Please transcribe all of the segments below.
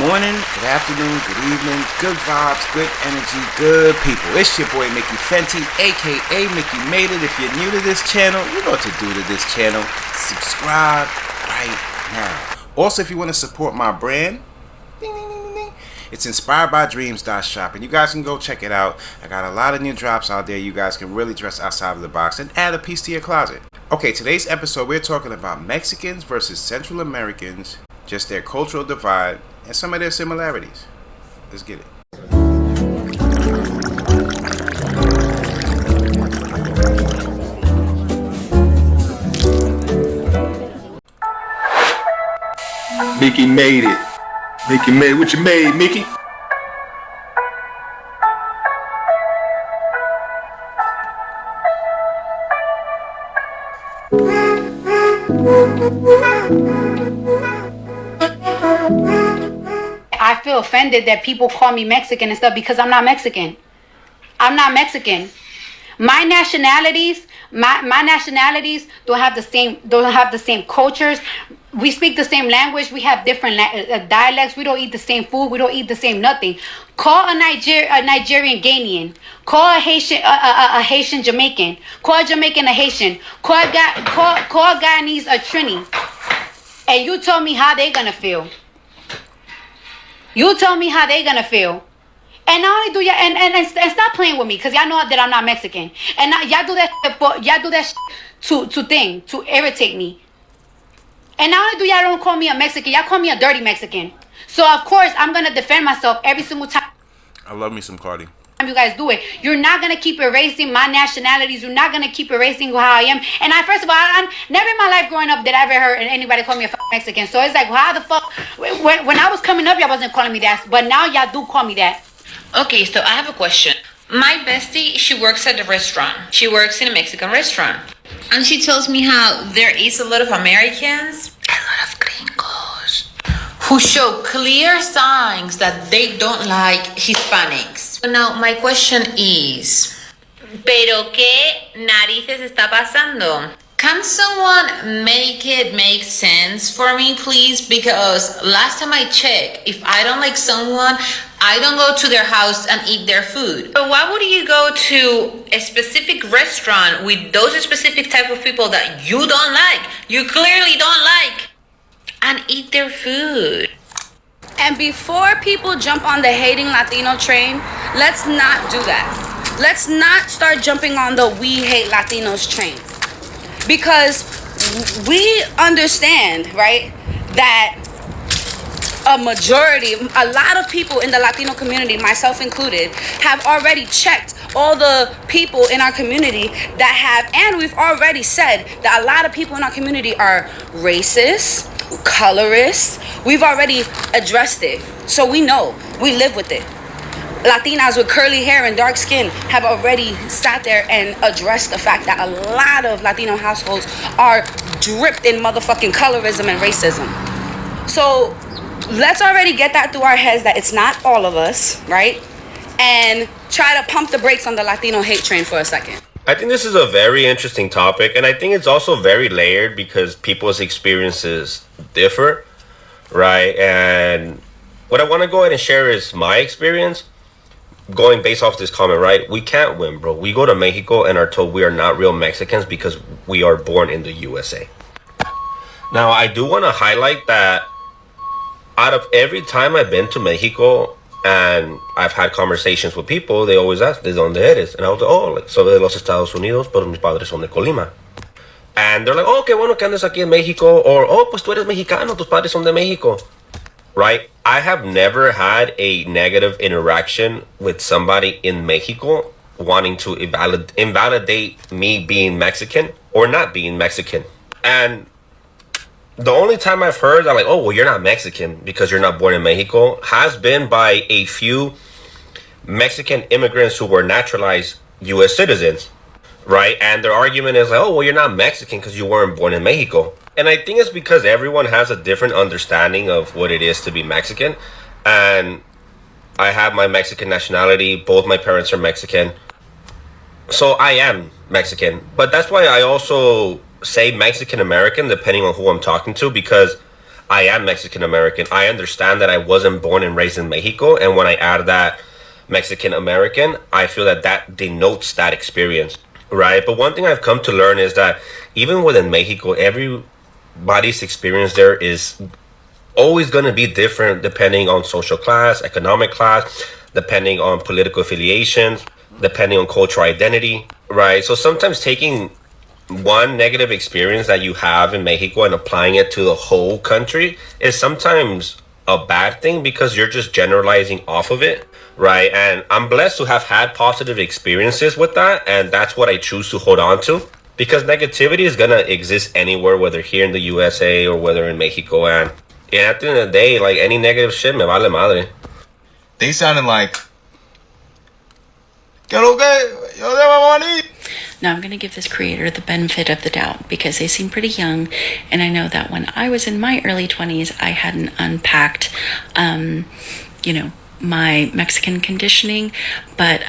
morning, good afternoon, good evening, good vibes, good energy, good people. It's your boy Mickey Fenty, aka Mickey Made It. If you're new to this channel, you know what to do to this channel. Subscribe right now. Also, if you want to support my brand, ding, ding, ding, ding, it's inspiredbydreams.shop, and you guys can go check it out. I got a lot of new drops out there. You guys can really dress outside of the box and add a piece to your closet. Okay, today's episode, we're talking about Mexicans versus Central Americans, just their cultural divide, and some of their similarities. Let's get it. Mickey made it. Mickey made it. What you made, Mickey? I feel offended that people call me Mexican and stuff because I'm not Mexican. I'm not Mexican. My nationalities don't have the same cultures. We speak the same language. We have different dialects. We don't eat the same food. We don't eat the same nothing. Call a Nigerian Ghanaian. Call a Haitian Jamaican. Call a Jamaican a Haitian. Call Guyanese a Trini. And you tell me how they gonna feel. You tell me how they gonna feel. And not only do y'all and stop playing with me, because y'all know that I'm not Mexican. And y'all do that to irritate me. And not only do y'all don't call me a Mexican, y'all call me a dirty Mexican. So of course I'm gonna defend myself every single time. I love me some Cardi. You guys do it. You're not gonna keep erasing my nationalities. You're not gonna keep erasing how I am. And first of all, I never in my life growing up did I ever heard anybody call me a Mexican. So it's like, well, how the fuck? When I was coming up, y'all wasn't calling me that, but now y'all do call me that. Okay, so I have a question. My bestie, she works at a restaurant. She works in a Mexican restaurant. And she tells me how there is a lot of Americans, a lot of gringos, who show clear signs that they don't like Hispanics. Now, my question is, ¿pero qué narices está pasando? Can someone make it make sense for me, please? Because last time I checked, if I don't like someone, I don't go to their house and eat their food. But why would you go to a specific restaurant with those specific type of people that you don't like, you clearly don't like, and eat their food? And before people jump on the hating Latino train, let's not do that. Let's not start jumping on the we hate Latinos train. Because we understand, right, that a lot of people in the Latino community, myself included, have already checked all the people in our community that have, and we've already said that a lot of people in our community are racist, colorist. We've already addressed it. So we know, we live with it. Latinas with curly hair and dark skin have already sat there and addressed the fact that a lot of Latino households are dripped in motherfucking colorism and racism. So let's already get that through our heads that it's not all of us, right? And try to pump the brakes on the Latino hate train for a second. I think this is a very interesting topic, and I think it's also very layered because people's experiences differ, right? And what I want to go ahead and share is my experience going based off this comment, right? We can't win, bro. We go to Mexico and are told we are not real Mexicans because we are born in the USA. Now, I do want to highlight that out of every time I've been to Mexico and I've had conversations with people, they always ask, ¿de dónde eres? And I was like, oh, like, soy de los Estados Unidos, pero mis padres son de Colima. And they're like, oh, qué bueno que andes aquí en Mexico. Or, oh, pues tú eres mexicano, tus padres son de Mexico. Right? I have never had a negative interaction with somebody in Mexico wanting to invalidate me being Mexican or not being Mexican. And the only time I've heard that, like, oh, well, you're not Mexican because you're not born in Mexico, has been by a few Mexican immigrants who were naturalized U.S. citizens, right? And their argument is like, oh, well, you're not Mexican because you weren't born in Mexico. And I think it's because everyone has a different understanding of what it is to be Mexican. And I have my Mexican nationality. Both my parents are Mexican. So I am Mexican. But that's why I also say Mexican American, depending on who I'm talking to, because I am Mexican American. I understand that I wasn't born and raised in Mexico, and when I add that Mexican American, I feel that that denotes that experience, right? But one thing I've come to learn is that even within Mexico, everybody's experience there is always going to be different depending on social class, economic class, depending on political affiliations, depending on cultural identity, right? So sometimes taking one negative experience that you have in Mexico and applying it to the whole country is sometimes a bad thing because you're just generalizing off of it, right? And I'm blessed to have had positive experiences with that, and that's what I choose to hold on to. Because negativity is gonna exist anywhere, whether here in the USA or whether in Mexico, and at the end of the day, like any negative shit, me vale madre. They sounded like. ¿Qué lo que? Yo debo venir. Now I'm going to give this creator the benefit of the doubt because they seem pretty young, and I know that when I was in my early 20s, I hadn't unpacked, my Mexican conditioning, but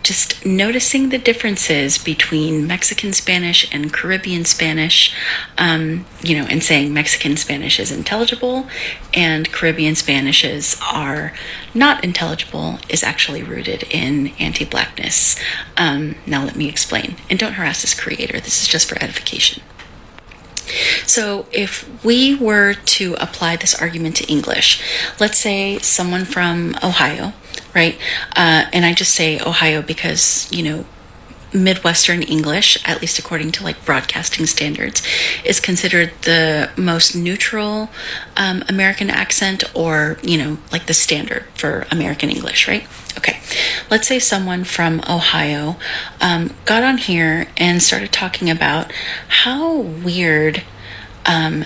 just noticing the differences between Mexican Spanish and Caribbean Spanish, and saying Mexican Spanish is intelligible and Caribbean Spanishes are not intelligible is actually rooted in anti-Blackness. Now let me explain. And don't harass this creator. This is just for edification. So if we were to apply this argument to English, let's say someone from Ohio, right? And I just say Ohio because, Midwestern English, at least according to like broadcasting standards, is considered the most neutral American accent, or, like the standard for American English, right? Okay, let's say someone from Ohio got on here and started talking about how weird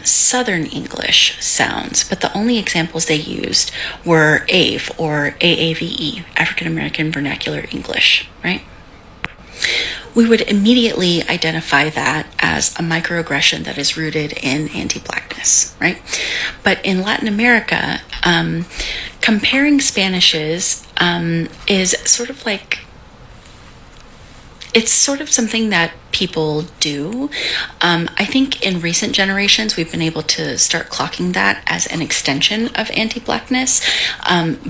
Southern English sounds, but the only examples they used were AVE, or AAVE, African American Vernacular English, right? We would immediately identify that as a microaggression that is rooted in anti-Blackness, right? But in Latin America, comparing Spanishes is sort of like, it's sort of something that people do. I think in recent generations, we've been able to start clocking that as an extension of anti-Blackness,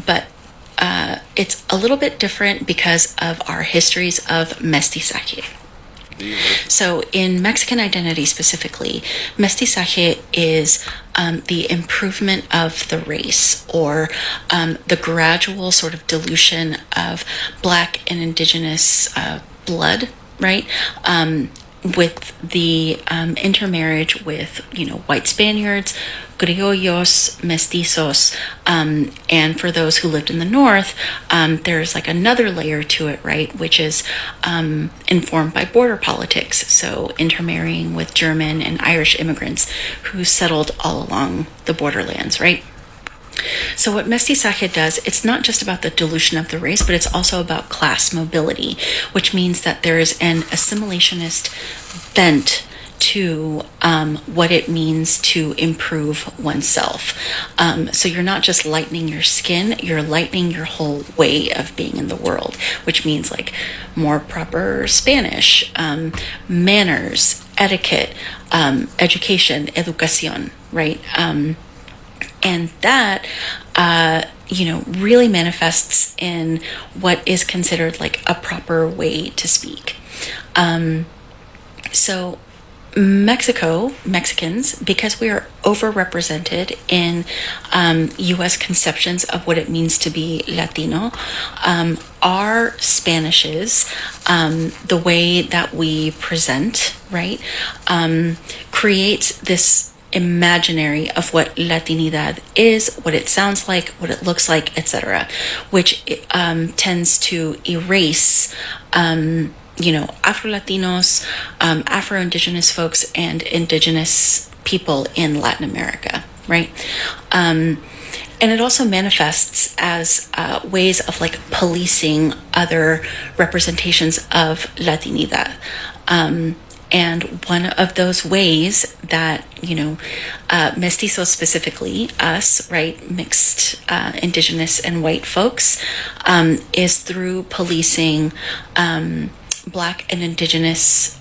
but it's a little bit different because of our histories of mestizaje. So in Mexican identity specifically, mestizaje is the improvement of the race, or the gradual sort of dilution of Black and Indigenous blood, right? With the intermarriage with, white Spaniards, criollos, mestizos, and for those who lived in the north, there's like another layer to it, right, which is informed by border politics, so intermarrying with German and Irish immigrants who settled all along the borderlands, right? So what mestizaje does, it's not just about the dilution of the race, but it's also about class mobility, which means that there is an assimilationist bent to what it means to improve oneself. So you're not just lightening your skin, you're lightening your whole way of being in the world, which means like more proper Spanish, manners, etiquette, education, educación, right? And that, really manifests in what is considered like a proper way to speak. So Mexicans, because we are overrepresented in U.S. conceptions of what it means to be Latino, our Spanishes, the way that we present, right, creates this imaginary of what Latinidad is, what it sounds like, what it looks like, etc., which tends to erase Afro-Latinos, Afro-Indigenous folks, and Indigenous people in Latin America, right? And it also manifests as ways of like policing other representations of Latinidad. And one of those ways that, mestizos specifically, us, right, mixed Indigenous and white folks, is through policing Black and Indigenous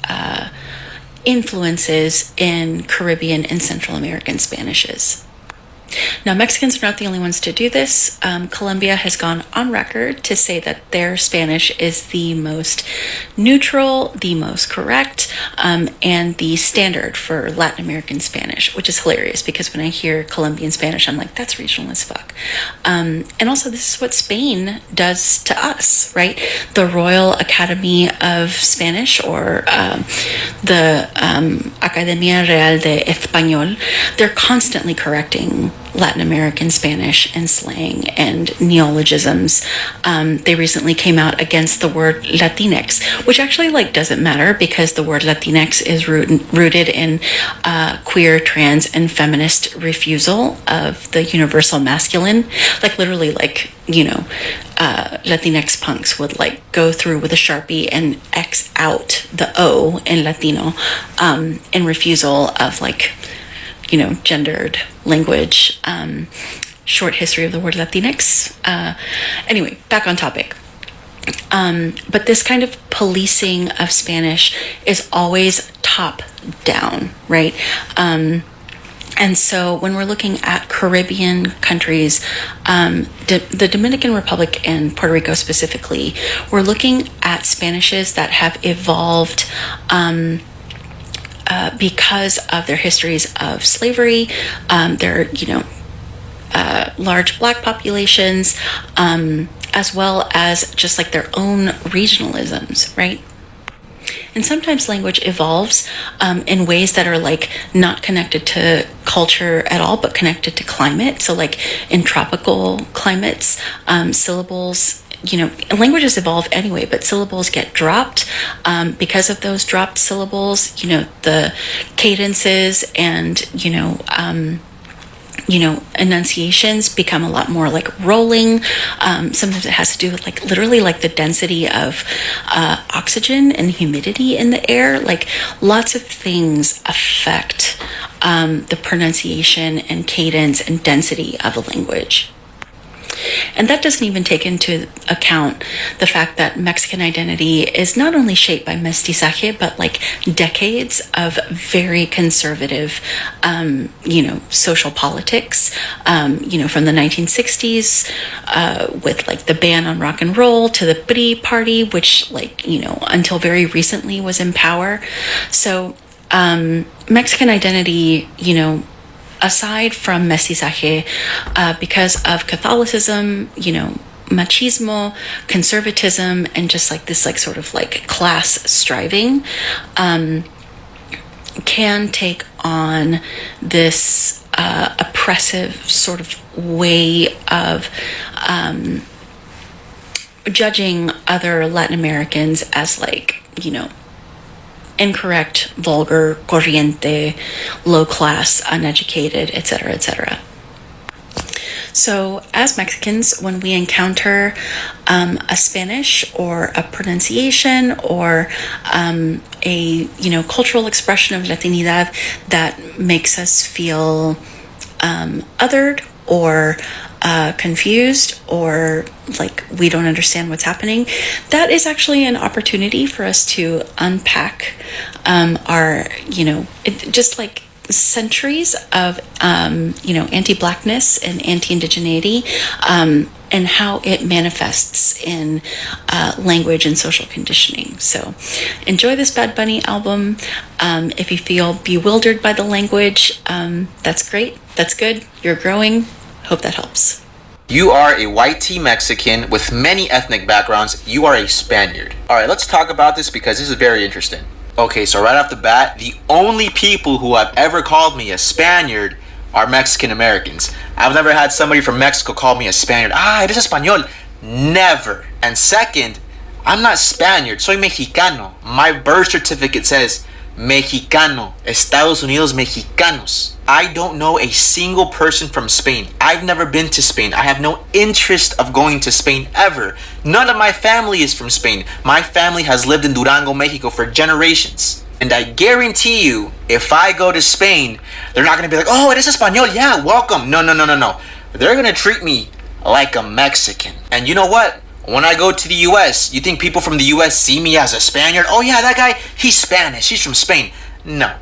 influences in Caribbean and Central American Spanishes, Now, Mexicans are not the only ones to do this. Colombia has gone on record to say that their Spanish is the most neutral, the most correct, and the standard for Latin American Spanish, which is hilarious because when I hear Colombian Spanish, I'm like, that's regional as fuck. And also, this is what Spain does to us, right? The Royal Academy of Spanish, or the Academia Real de Español, they're constantly correcting Latin American Spanish and slang and neologisms. They recently came out against the word Latinx, which actually doesn't matter because the word Latinx is rooted in queer, trans, and feminist refusal of the universal masculine. Literally, Latinx punks would go through with a Sharpie and X out the O in Latino in refusal of gendered language. Short history of the word Latinx. Anyway, back on topic. But this kind of policing of Spanish is always top down, right? And so when we're looking at Caribbean countries, the Dominican Republic and Puerto Rico specifically, we're looking at Spanishes that have evolved because of their histories of slavery, their large Black populations, as well as just their own regionalisms, right? And sometimes language evolves in ways that are not connected to culture at all, but connected to climate. So in tropical climates, syllables, languages evolve anyway, but syllables get dropped. Because of those dropped syllables, the cadences and, enunciations become a lot more rolling. Sometimes it has to do with literally the density of oxygen and humidity in the air. Lots of things affect the pronunciation and cadence and density of a language. And that doesn't even take into account the fact that Mexican identity is not only shaped by mestizaje, but decades of very conservative, social politics, from the 1960s, with the ban on rock and roll to the PRI party, which until very recently was in power. So Mexican identity, aside from mestizaje, because of Catholicism, machismo, conservatism, and just this sort of class striving, can take on this oppressive sort of way of judging other Latin Americans as incorrect, vulgar, corriente, low class, uneducated, etc., etc. So as Mexicans, when we encounter a Spanish or a pronunciation or a cultural expression of Latinidad that makes us feel othered or confused or we don't understand what's happening, that is actually an opportunity for us to unpack our just centuries of anti-Blackness and anti-indigeneity, and how it manifests in language and social conditioning. So enjoy this Bad Bunny album. If you feel bewildered by the language, that's great, that's good, you're growing. Hope that helps. You are a white tea Mexican with many ethnic backgrounds. You are a Spaniard. All right, let's talk about this because this is very interesting. Okay, so right off the bat, the only people who have ever called me a Spaniard are Mexican Americans. I've never had somebody from Mexico call me a Spaniard. Eres español. Never. And second, I'm not Spaniard. Soy Mexicano. My birth certificate says Mexicano, Estados Unidos Mexicanos. I don't know a single person from Spain. I've never been to Spain. I have no interest of going to Spain ever. None of my family is from Spain. My family has lived in Durango, Mexico for generations. And I guarantee you, if I go to Spain, they're not going to be oh, eres español, yeah, welcome. No. They're going to treat me like a Mexican. And you know what? When I go to the US, you think people from the US see me as a Spaniard? Oh yeah, that guy, he's Spanish, he's from Spain. No,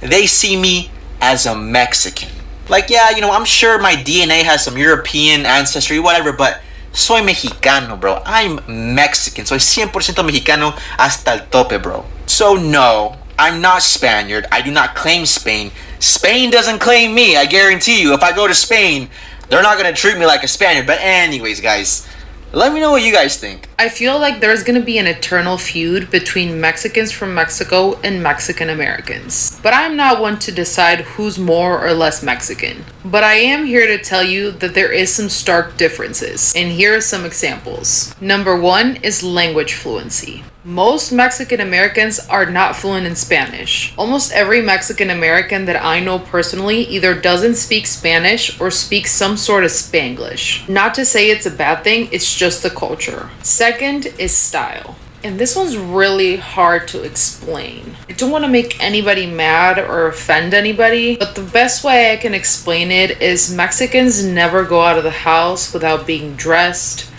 they see me as a Mexican. Like, yeah, you know, I'm sure my DNA has some European ancestry, whatever, but soy mexicano, bro. I'm Mexican. Soy 100% mexicano hasta el tope, bro. So, no, I'm not Spaniard. I do not claim Spain. Spain doesn't claim me. I guarantee you, if I go to Spain, they're not going to treat me like a Spaniard. But anyways, guys, let me know what you guys think. I feel like there's gonna be an eternal feud between Mexicans from Mexico and Mexican Americans. But I'm not one to decide who's more or less Mexican. But I am here to tell you that there is some stark differences. And here are some examples. Number one is language fluency. Most Mexican Americans are not fluent in Spanish. Almost every Mexican American that I know personally either doesn't speak Spanish or speaks some sort of Spanglish. Not to say it's a bad thing, it's just the culture. Second is style. And this one's really hard to explain. I don't want to make anybody mad or offend anybody, but the best way I can explain it is Mexicans never go out of the house without being dressed,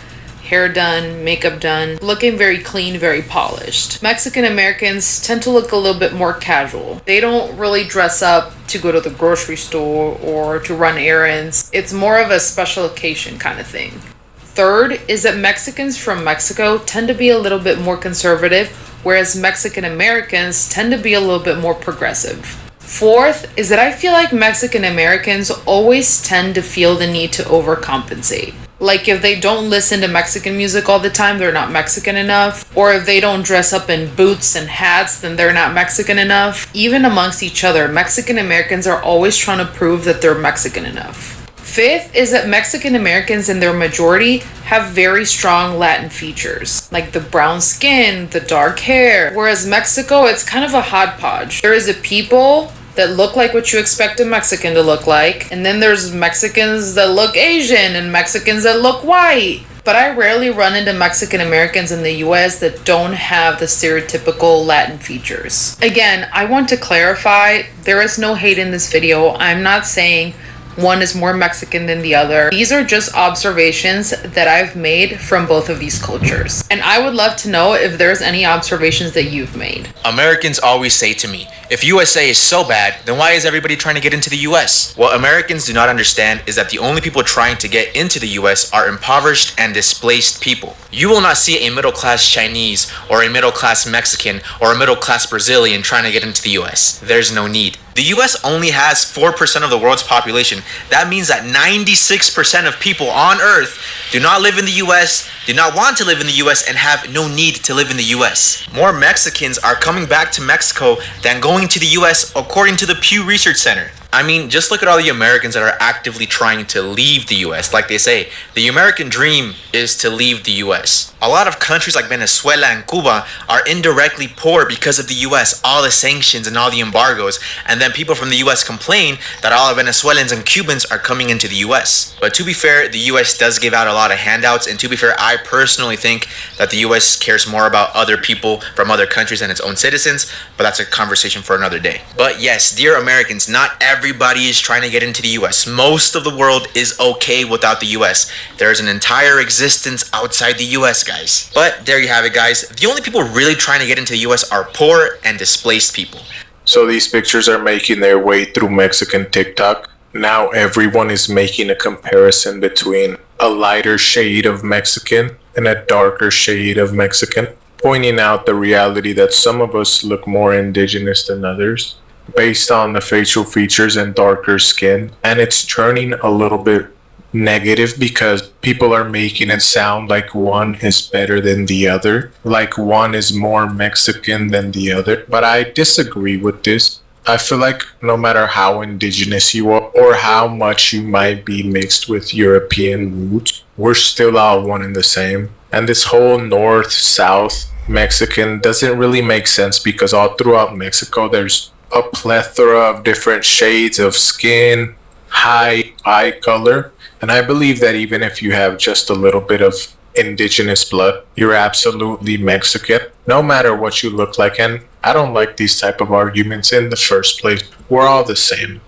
hair done, makeup done, looking very clean, very polished. Mexican Americans tend to look a little bit more casual. They don't really dress up to go to the grocery store or to run errands. It's more of a special occasion kind of thing. Third is that Mexicans from Mexico tend to be a little bit more conservative, whereas Mexican Americans tend to be a little bit more progressive. Fourth is that I feel like Mexican Americans always tend to feel the need to overcompensate. Like if they don't listen to Mexican music all the time, they're not Mexican enough. Or if they don't dress up in boots and hats, then they're not Mexican enough. Even amongst each other, Mexican Americans are always trying to prove that they're Mexican enough. Fifth is that Mexican Americans in their majority have very strong Latin features, like the brown skin, the dark hair. Whereas Mexico, it's kind of a hodgepodge. There is a people that look like what you expect a Mexican to look like, and then there's Mexicans that look Asian and Mexicans that look white. But I rarely run into Mexican Americans in the US that don't have the stereotypical Latin features. Again, I want to clarify, there is no hate in this video. I'm not saying one is more Mexican than the other. These are just observations that I've made from both of these cultures. And I would love to know if there's any observations that you've made. Americans always say to me, if USA is so bad, then why is everybody trying to get into the US? What Americans do not understand is that the only people trying to get into the US are impoverished and displaced people. You will not see a middle-class Chinese or a middle-class Mexican or a middle-class Brazilian trying to get into the US. There's no need. The US only has 4% of the world's population. That means that 96% of people on Earth do not live in the US, do not want to live in the US, and have no need to live in the US. More Mexicans are coming back to Mexico than going to the US, according to the Pew Research Center. I mean, just look at all the Americans that are actively trying to leave the US. Like they say, the American dream is to leave the US. A lot of countries like Venezuela and Cuba are indirectly poor because of the US, all the sanctions and all the embargoes. And then people from the US complain that all Venezuelans and Cubans are coming into the US. But to be fair, the US does give out a lot of handouts. And to be fair, I personally think that the US cares more about other people from other countries than its own citizens. But that's a conversation for another day. But yes, dear Americans, not everybody is trying to get into the US. Most of the world is okay without the US. There's an entire existence outside the US, guys. But there you have it, guys. The only people really trying to get into the US are poor and displaced people. So these pictures are making their way through Mexican TikTok. Now everyone is making a comparison between a lighter shade of Mexican and a darker shade of Mexican, pointing out the reality that some of us look more indigenous than others based on the facial features and darker skin. And it's turning a little bit negative because people are making it sound like one is better than the other, like one is more Mexican than the other. But I disagree with this. I feel like no matter how indigenous you are or how much you might be mixed with European roots, we're still all one and the same. And this whole north-south Mexican doesn't really make sense because all throughout Mexico there's a plethora of different shades of skin, high eye color. And I believe that even if you have just a little bit of indigenous blood, you're absolutely Mexican, no matter what you look like. And I don't like these type of arguments in the first place. We're all the same.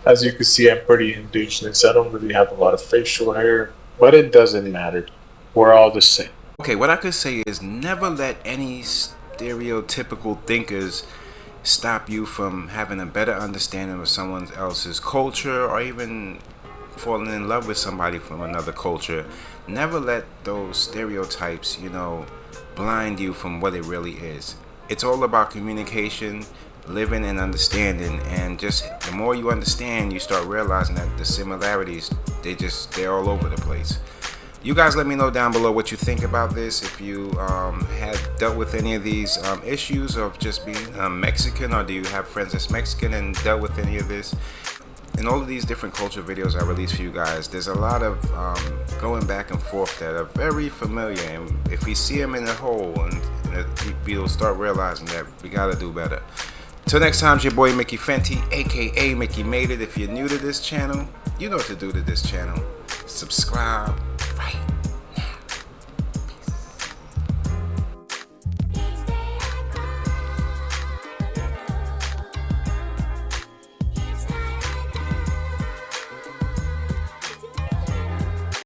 As you can see, I'm pretty indigenous. I don't really have a lot of facial hair, but it doesn't matter. We're all the same. Okay, what I could say is never let any stereotypical thinkers stop you from having a better understanding of someone else's culture, or even falling in love with somebody from another culture. Never let those stereotypes, blind you from what it really is. It's all about communication, living and understanding, and just the more you understand, you start realizing that the similarities, they're all over the place. You guys let me know down below what you think about this. If you had dealt with any of these issues of just being Mexican, or do you have friends that's Mexican and dealt with any of this? In all of these different culture videos I release for you guys, there's a lot of going back and forth that are very familiar, and if we see them in a hole, and we'll start realizing that we gotta do better. Till next time, it's your boy Mickey Fenty, aka Mickey Made It. If you're new to this channel, you know what to do to this channel. Subscribe,